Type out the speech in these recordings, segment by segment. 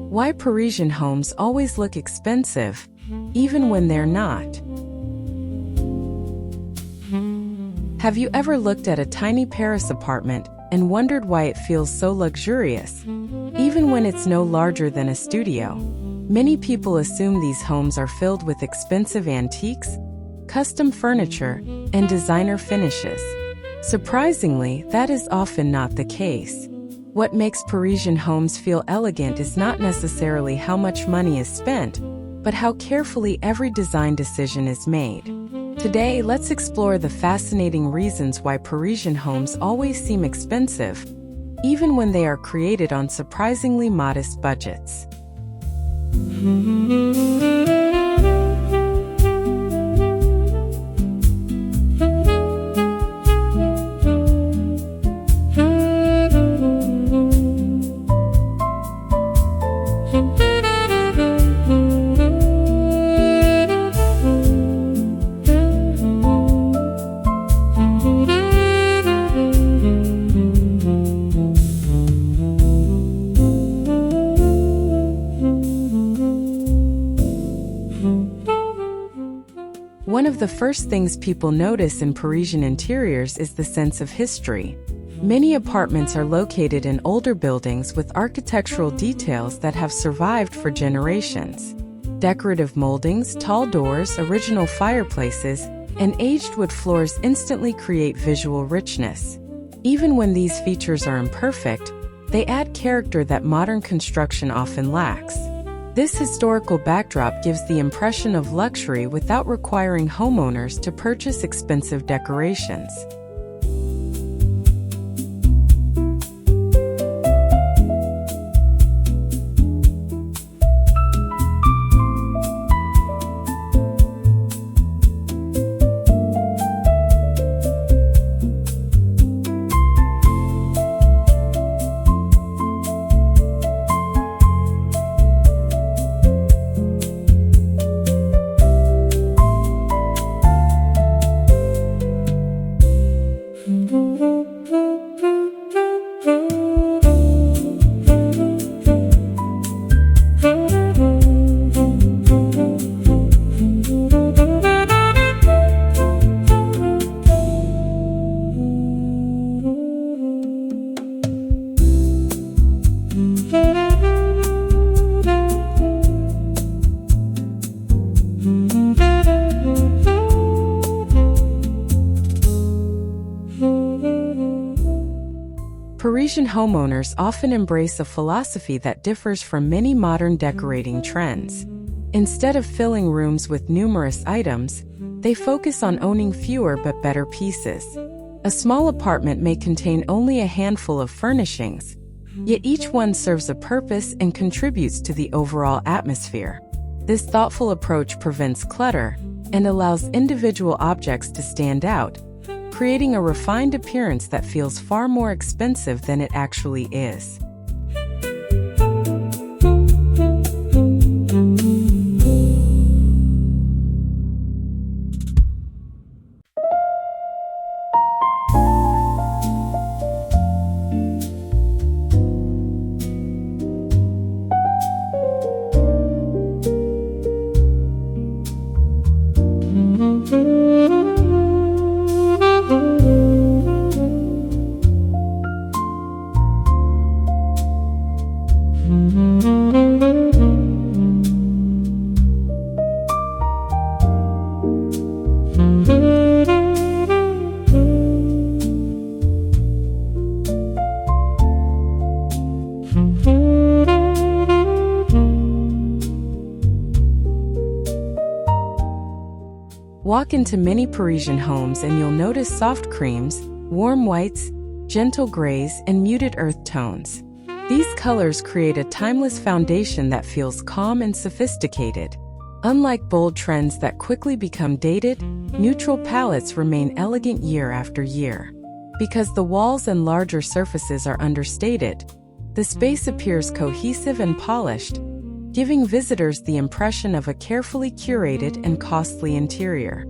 Why Parisian homes always look expensive, even when they're not. Have you ever looked at a tiny Paris apartment and wondered why it feels so luxurious, even when it's no larger than a studio? Many people assume these homes are filled with expensive antiques, custom furniture, and designer finishes. Surprisingly, that is often not the case. What makes Parisian homes feel elegant is not necessarily how much money is spent, but how carefully every design decision is made. Today, let's explore the fascinating reasons why Parisian homes always seem expensive, even when they are created on surprisingly modest budgets. One of the first things people notice in Parisian interiors is the sense of history. Many apartments are located in older buildings with architectural details that have survived for generations. Decorative moldings, tall doors, original fireplaces, and aged wood floors instantly create visual richness. Even when these features are imperfect, they add character that modern construction often lacks. This historical backdrop gives the impression of luxury without requiring homeowners to purchase expensive decorations. Parisian homeowners often embrace a philosophy that differs from many modern decorating trends. Instead of filling rooms with numerous items, they focus on owning fewer but better pieces. A small apartment may contain only a handful of furnishings, yet each one serves a purpose and contributes to the overall atmosphere. This thoughtful approach prevents clutter and allows individual objects to stand out, creating a refined appearance that feels far more expensive than it actually is. Walk into many Parisian homes and you'll notice soft creams, warm whites, gentle grays, and muted earth tones. These colors create a timeless foundation that feels calm and sophisticated. Unlike bold trends that quickly become dated, neutral palettes remain elegant year after year. Because the walls and larger surfaces are understated, the space appears cohesive and polished, giving visitors the impression of a carefully curated and costly interior.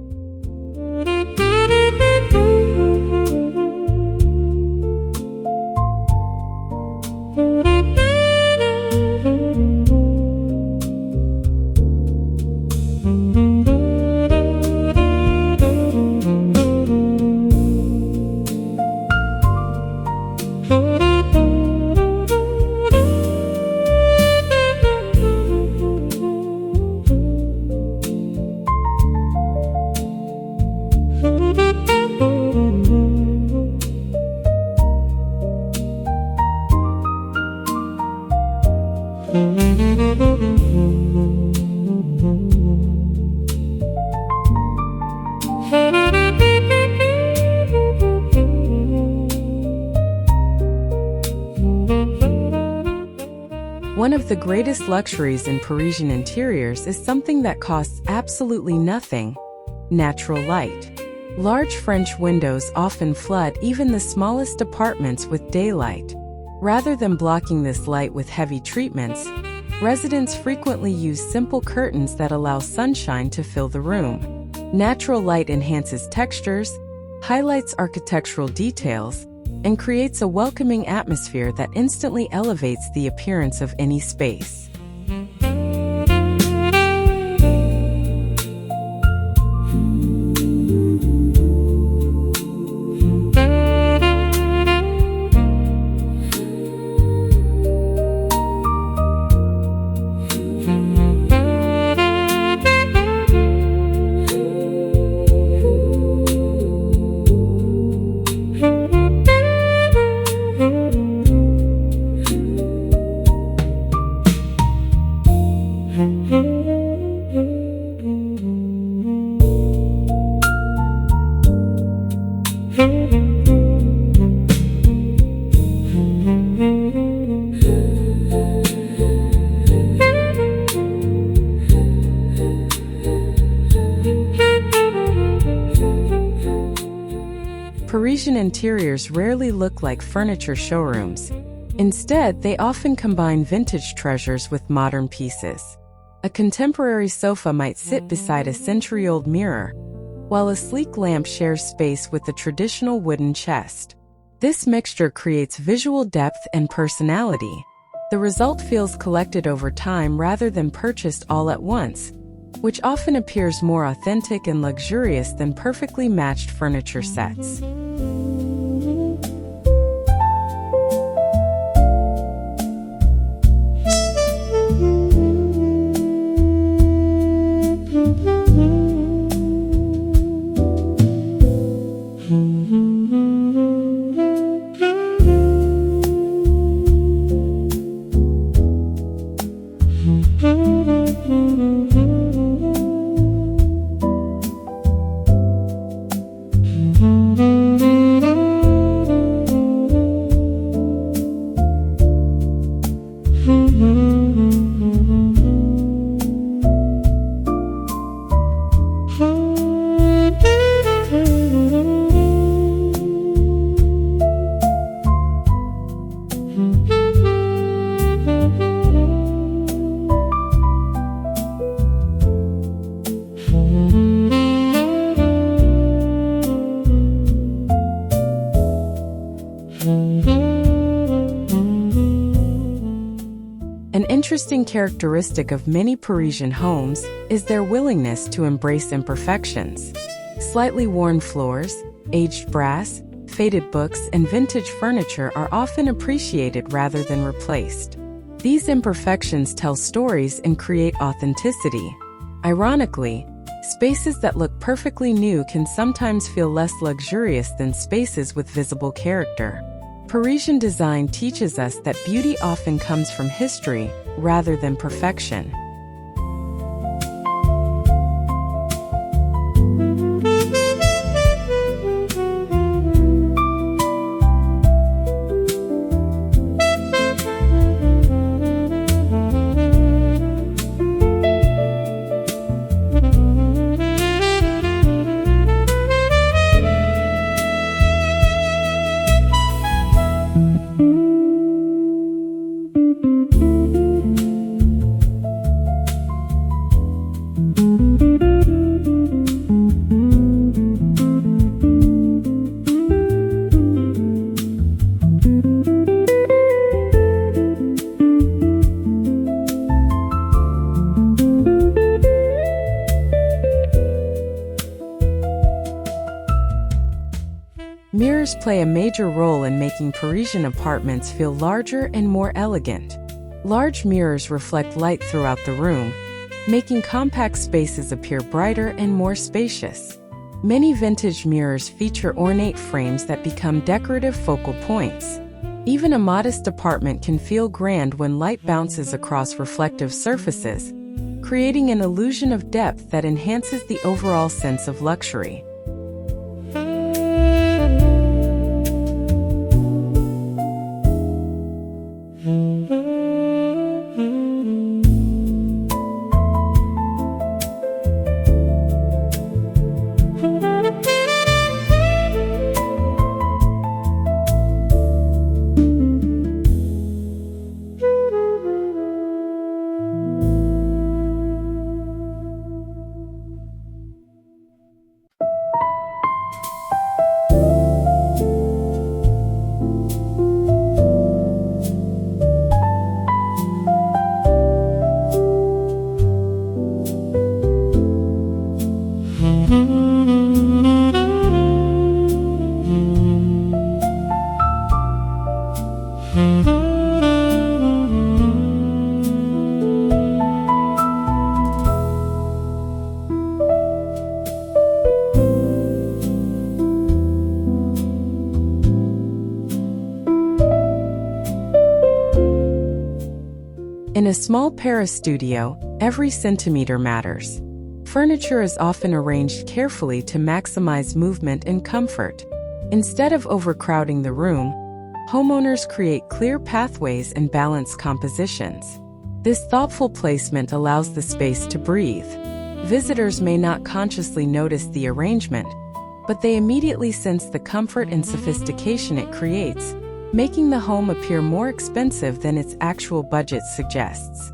One of the greatest luxuries in Parisian interiors is something that costs absolutely nothing: natural light. Large French windows often flood even the smallest apartments with daylight. Rather than blocking this light with heavy treatments, residents frequently use simple curtains that allow sunshine to fill the room. Natural light enhances textures, highlights architectural details, and creates a welcoming atmosphere that instantly elevates the appearance of any space. Parisian interiors rarely look like furniture showrooms. Instead, they often combine vintage treasures with modern pieces. A contemporary sofa might sit beside a century-old mirror, while a sleek lamp shares space with a traditional wooden chest. This mixture creates visual depth and personality. The result feels collected over time rather than purchased all at once, which often appears more authentic and luxurious than perfectly matched furniture sets. An interesting characteristic of many Parisian homes is their willingness to embrace imperfections. Slightly worn floors, aged brass, faded books, and vintage furniture are often appreciated rather than replaced. These imperfections tell stories and create authenticity. Ironically, spaces that look perfectly new can sometimes feel less luxurious than spaces with visible character. Parisian design teaches us that beauty often comes from history rather than perfection. Mirrors play a major role in making Parisian apartments feel larger and more elegant. Large mirrors reflect light throughout the room, making compact spaces appear brighter and more spacious. Many vintage mirrors feature ornate frames that become decorative focal points. Even a modest apartment can feel grand when light bounces across reflective surfaces, creating an illusion of depth that enhances the overall sense of luxury. In a small Paris studio, every centimeter matters. Furniture is often arranged carefully to maximize movement and comfort. Instead of overcrowding the room, homeowners create clear pathways and balanced compositions. This thoughtful placement allows the space to breathe. Visitors may not consciously notice the arrangement, but they immediately sense the comfort and sophistication it creates, making the home appear more expensive than its actual budget suggests.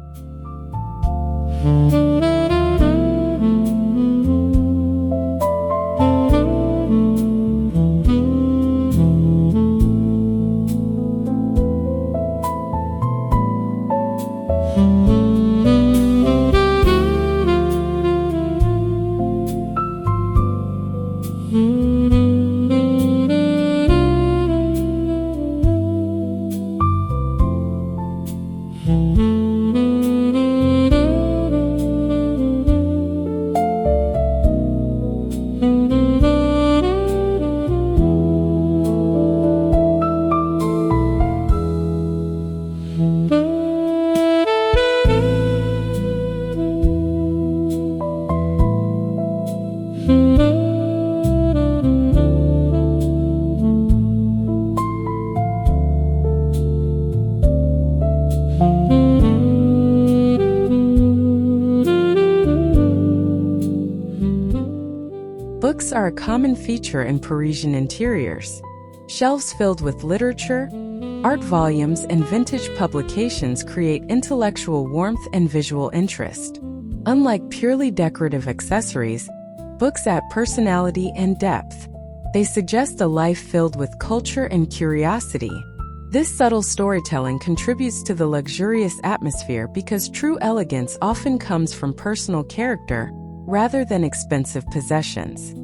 Books are a common feature in Parisian interiors. Shelves filled with literature, art volumes, and vintage publications create intellectual warmth and visual interest. Unlike purely decorative accessories, books add personality and depth. They suggest a life filled with culture and curiosity. This subtle storytelling contributes to the luxurious atmosphere because true elegance often comes from personal character rather than expensive possessions.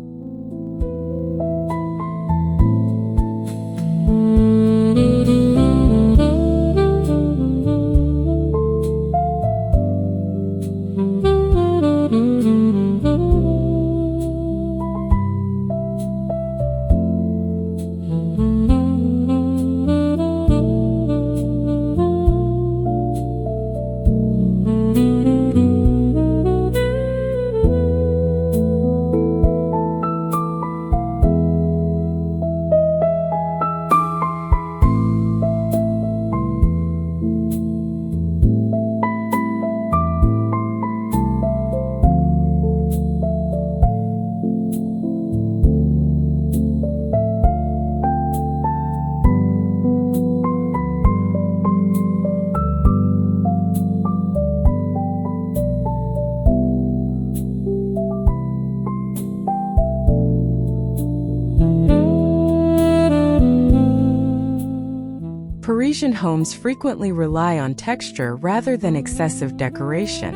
Parisian homes frequently rely on texture rather than excessive decoration.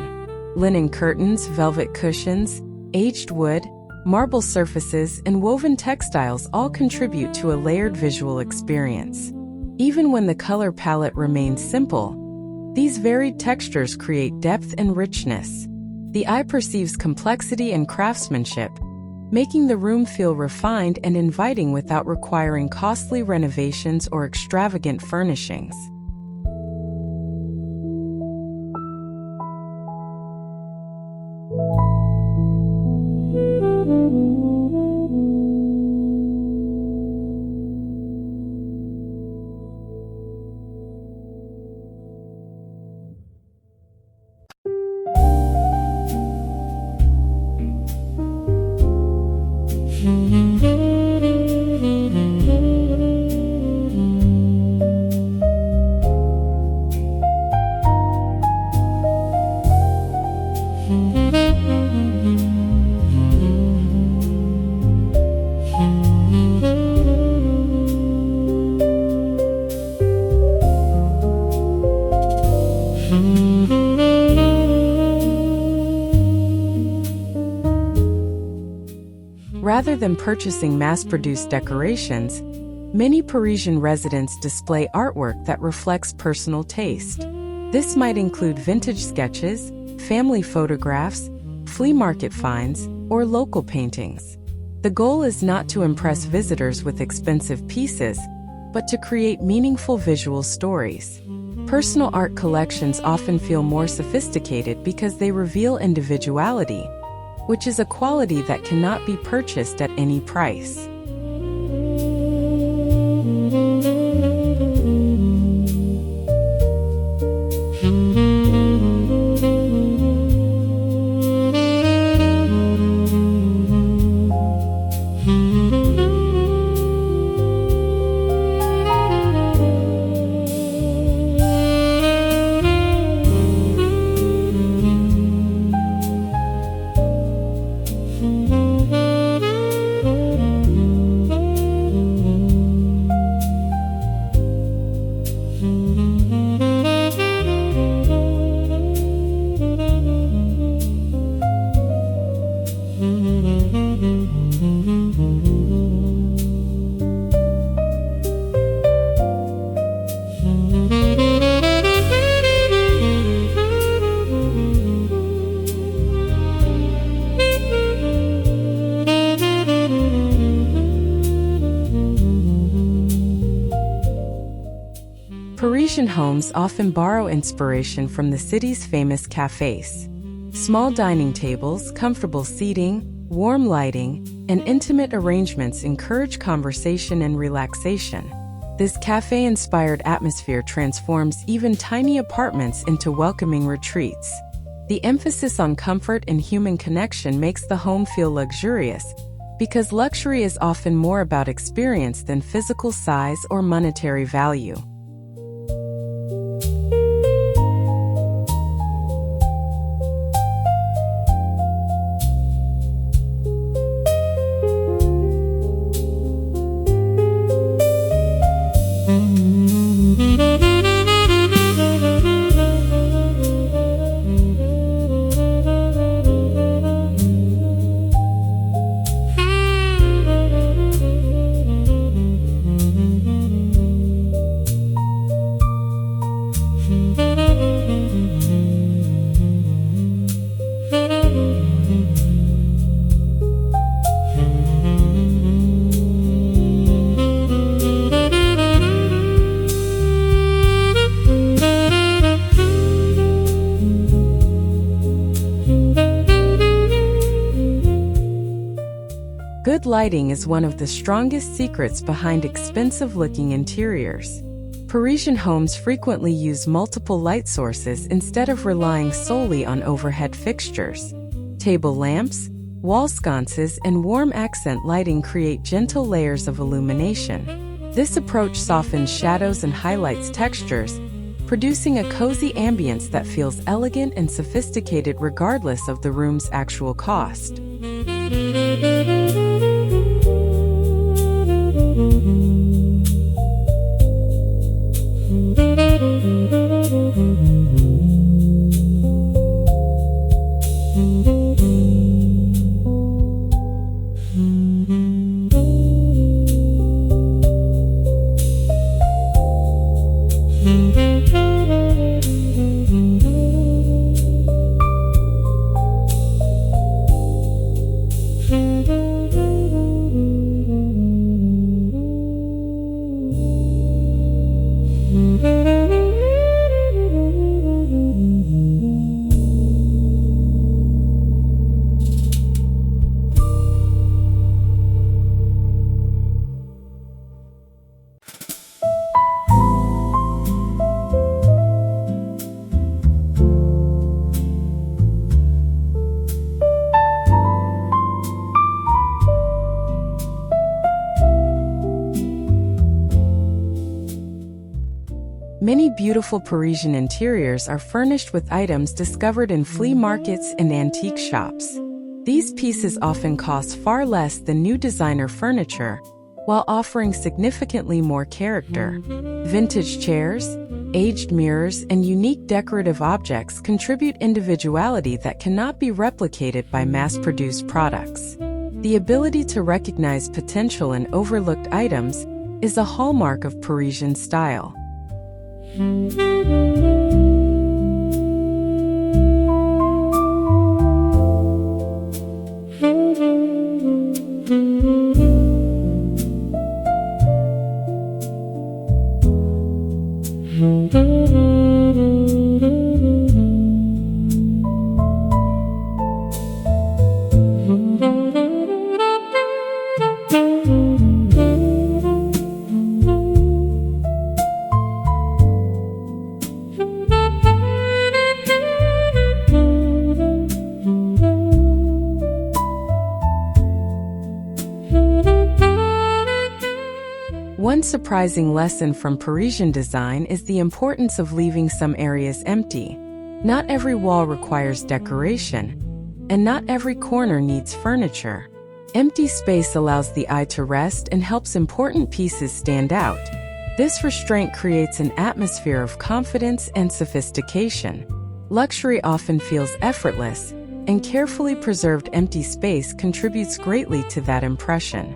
Linen curtains, velvet cushions, aged wood, Marble surfaces and woven textiles all contribute to a layered visual experience. Even when the color palette remains simple, these varied textures create depth and richness. The eye perceives complexity and craftsmanship, making the room feel refined and inviting without requiring costly renovations or extravagant furnishings. Rather than purchasing mass-produced decorations, many Parisian residents display artwork that reflects personal taste. This might include vintage sketches, family photographs, flea market finds, or local paintings. The goal is not to impress visitors with expensive pieces, but to create meaningful visual stories. Personal art collections often feel more sophisticated because they reveal individuality, which is a quality that cannot be purchased at any price. Parisian homes often borrow inspiration from the city's famous cafés. Small dining tables, comfortable seating, warm lighting, and intimate arrangements encourage conversation and relaxation. This cafe-inspired atmosphere transforms even tiny apartments into welcoming retreats. The emphasis on comfort and human connection makes the home feel luxurious, because luxury is often more about experience than physical size or monetary value. Good lighting is one of the strongest secrets behind expensive-looking interiors. Parisian homes frequently use multiple light sources instead of relying solely on overhead fixtures. Table lamps, wall sconces, and warm accent lighting create gentle layers of illumination. This approach softens shadows and highlights textures, producing a cozy ambience that feels elegant and sophisticated regardless of the room's actual cost. beautiful Parisian interiors are furnished with items discovered in flea markets and antique shops. These pieces often cost far less than new designer furniture, while offering significantly more character. Vintage chairs, aged mirrors, and unique decorative objects contribute individuality that cannot be replicated by mass-produced products. The ability to recognize potential in overlooked items is a hallmark of Parisian style. One surprising lesson from Parisian design is the importance of leaving some areas empty. Not every wall requires decoration, and not every corner needs furniture. Empty space allows the eye to rest and helps important pieces stand out. This restraint creates an atmosphere of confidence and sophistication. Luxury often feels effortless, and carefully preserved empty space contributes greatly to that impression.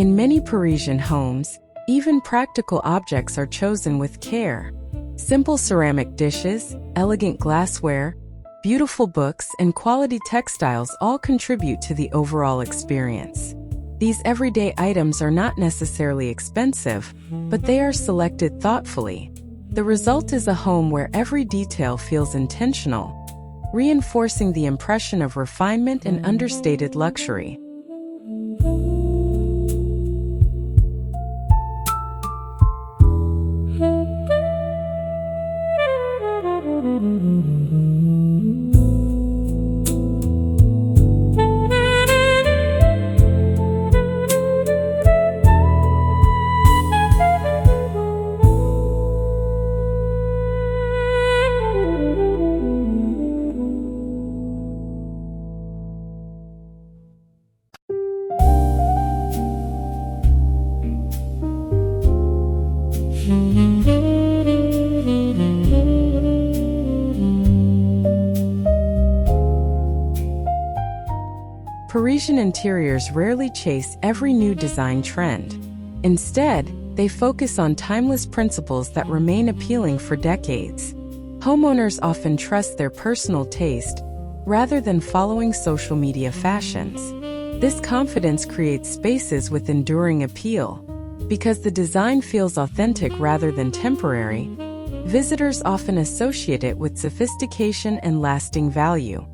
In many Parisian homes, even practical objects are chosen with care. Simple ceramic dishes, elegant glassware, beautiful books, and quality textiles all contribute to the overall experience. These everyday items are not necessarily expensive, but they are selected thoughtfully. The result is a home where every detail feels intentional, reinforcing the impression of refinement and understated luxury. Parisian interiors rarely chase every new design trend. Instead, they focus on timeless principles that remain appealing for decades. Homeowners often trust their personal taste rather than following social media fashions. This confidence creates spaces with enduring appeal. Because the design feels authentic rather than temporary, visitors often associate it with sophistication and lasting value.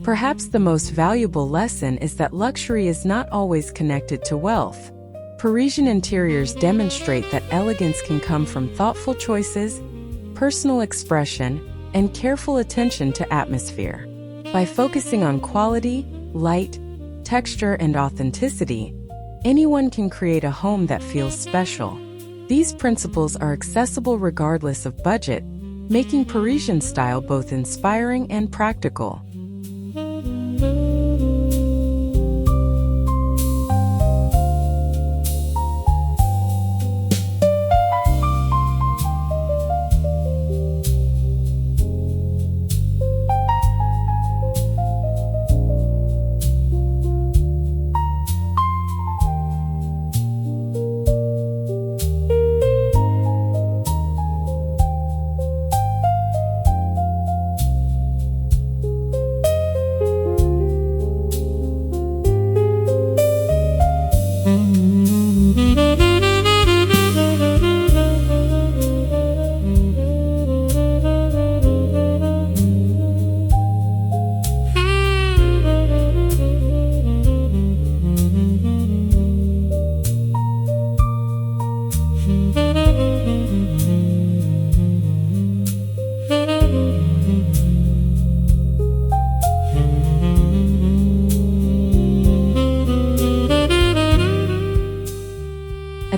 Perhaps the most valuable lesson is that luxury is not always connected to wealth. Parisian interiors demonstrate that elegance can come from thoughtful choices, personal expression, and careful attention to atmosphere. By focusing on quality, light, texture, and authenticity, anyone can create a home that feels special. These principles are accessible regardless of budget, making Parisian style both inspiring and practical.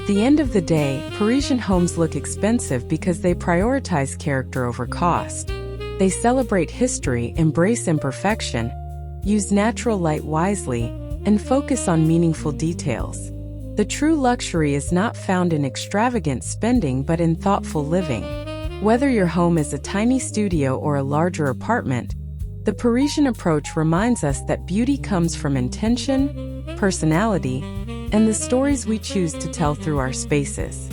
At the end of the day, Parisian homes look expensive because they prioritize character over cost. They celebrate history, embrace imperfection, use natural light wisely, and focus on meaningful details. The true luxury is not found in extravagant spending but in thoughtful living. Whether your home is a tiny studio or a larger apartment, the Parisian approach reminds us that beauty comes from intention, personality, and the stories we choose to tell through our spaces.